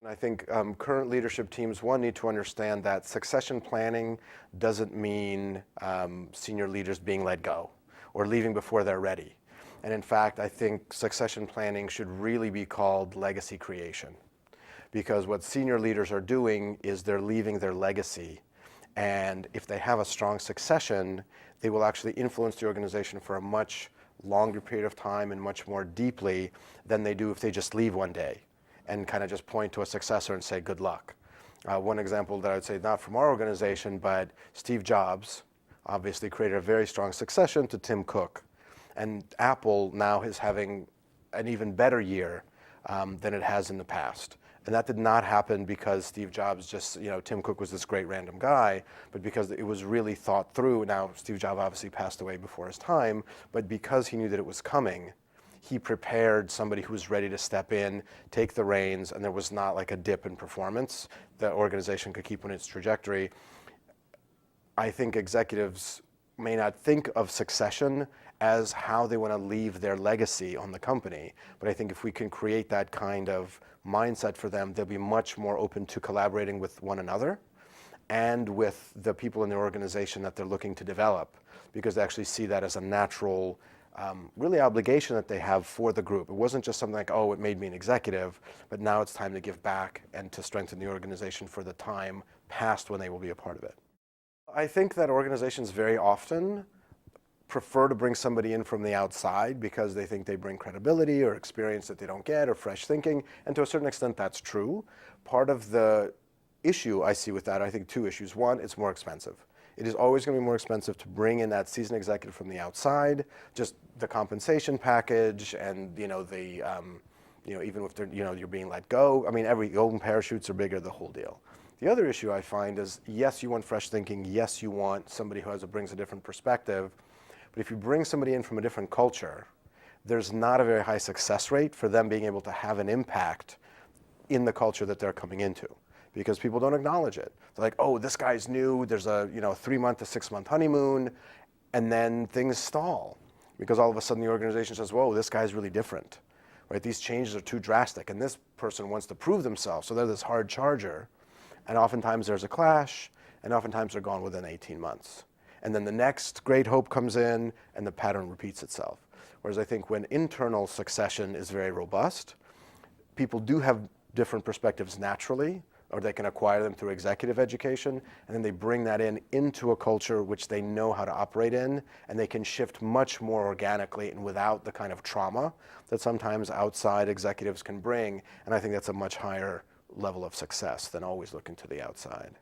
I think current leadership teams, one, need to understand that succession planning doesn't mean senior leaders being let go or leaving before they're ready. And in fact, I think succession planning should really be called legacy creation, because what senior leaders are doing is they're leaving their legacy. And if they have a strong succession, they will actually influence the organization for a much longer period of time and much more deeply than they do if they just leave one day and kind of just point to a successor and say, good luck. One example that I would say, not from our organization, but Steve Jobs obviously created a very strong succession to Tim Cook. And Apple now is having an even better year than it has in the past. And that did not happen because Steve Jobs just, Tim Cook was this great random guy, but because it was really thought through. Now, Steve Jobs obviously passed away before his time, but because he knew that it was coming, he prepared somebody who was ready to step in, take the reins, and there was not like a dip in performance. The organization could keep on its trajectory. I think executives may not think of succession as how they want to leave their legacy on the company, but I think if we can create that kind of mindset for them, they'll be much more open to collaborating with one another and with the people in the organization that they're looking to develop, because they actually see that as a natural really obligation that they have for the group. It wasn't just something like, oh, it made me an executive, but now it's time to give back and to strengthen the organization for the time past when they will be a part of it. I think that organizations very often prefer to bring somebody in from the outside because they think they bring credibility or experience that they don't get or fresh thinking, and to a certain extent that's true. Part of the issue I see with that, I think two issues. One, it's more expensive. It is always going to be more expensive to bring in that seasoned executive from the outside. Just the compensation package, and even if they're, you're being let go. I mean, every golden parachutes are bigger, the whole deal. The other issue I find is, yes, you want fresh thinking. Yes, you want somebody who brings a different perspective. But if you bring somebody in from a different culture, there's not a very high success rate for them being able to have an impact in the culture that they're coming into, because people don't acknowledge it. They're like, oh, this guy's new, there's a 3-month to 6-month honeymoon, and then things stall because all of a sudden the organization says, whoa, this guy's really different, right? These changes are too drastic, and this person wants to prove themselves, so they're this hard charger, and oftentimes there's a clash, and oftentimes they're gone within 18 months. And then the next great hope comes in, and the pattern repeats itself. Whereas I think when internal succession is very robust, people do have different perspectives naturally, or they can acquire them through executive education, and then they bring that into a culture which they know how to operate in, and they can shift much more organically and without the kind of trauma that sometimes outside executives can bring. And I think that's a much higher level of success than always looking to the outside.